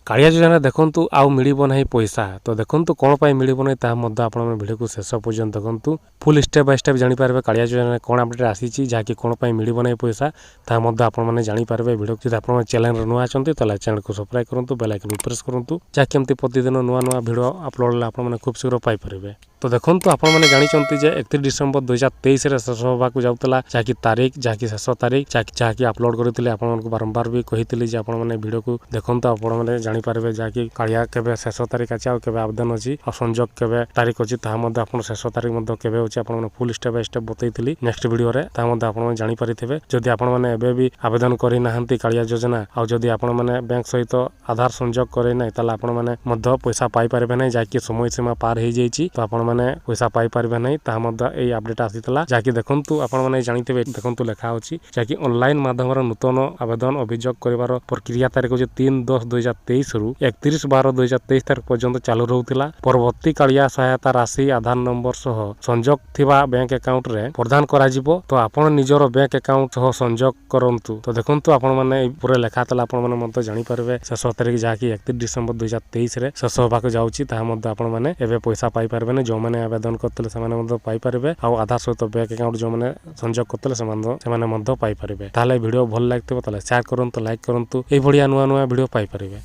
कालिया योजना देखंतु आउ मिलिबो नाही पैसा तो देखंतु कोन पाई मिलिबो नाही ता मध्ये आपण वीडियो को शेष पर्यंत देखंतु फुल स्टेप बाय स्टेप जानि पारबे कालिया योजना कोन अपडेट आसीची जाकी कोन पाई मिलिबो नाही पैसा ता मध्ये आपण माने जानि पारबे वीडियो जदि आपण चैनल नुआ अछंती त चैनल को सब्सक्राइब करंतु बेल आइकन प्रेस करंतु जाकी हमते प्रतिदिन नुआ नुआ वीडियो अपलोड आपण माने खूब शीघ्र पाई पारबे। तो देखंतु आपण माने जानि चंती जे 31 डिसेंबर 2023 रे शेष होबा को जाउतला जाकी तारीख जाकी शेष तारीख जाकी अपलोड करथिले आपण मानको बारंबार भी कहितली जे आपण माने वीडियो को देखंतु आपण माने जानि पारबे जाकी कालिया केबे शेष तारीख अछि आ केबे आवेदन अछि आ संजोग केबे तारीख अछि ता मध्ये आपण शेष तारीख मध्ये केबे अछि आपण माने फुल स्टेप बाय स्टेप बतैतली नेक्स्ट वीडियो रे ता मध्ये आपण माने जानि परिथिबे। जदि आपण माने एबे भी आवेदन करि नाहंती कालिया योजना आ जदि आपण माने बैंक सहित आधार संजोग करे नै ताला आपण माने मध्ये पैसा पाई पारबे नै जाकी समय सीमा पार हे जाईची तो आपण माने पैसा पाई पारबे नै ता मध्ये ए अपडेट आसीतला जाकी देखंतु आपण माने जानिथिबे देखंतु लेखा अछि जाकी ऑनलाइन माध्यम रे नूतन आवेदन अभियोग करिवार प्रक्रिया तारीख अछि 3/10/2023 रु 31/12/2023 तारीख पर्यंत चालू रहउतिला। परवर्ती कालिया सहायता राशि आधार नंबर सह संजोग थिबा बैंक अकाउंट रे प्रदान करा जिवो तो आपण निजर बैंक अकाउंट सह संजोग करंतु। तो देखंतु आपण माने पूरे लेखा तला आपण माने मध्ये जानि पारबे शेष तारीख जाकी 31 डिसेंबर 2023 रे शेष होबा को जाउची ता मध्ये आपण माने एबे पैसा पाई पारबे नै जो माने आवेदन करतले से माने मध्ये पाई पारबे आ आधार सहित बैंक अकाउंट जो माने संजोग करतले से माने मध्ये पाई पारबे। ताले वीडियो भल लागतबो ताले शेयर करंतु लाइक करंतु ए बढ़िया नुआ नुआ वीडियो पाई पारबे।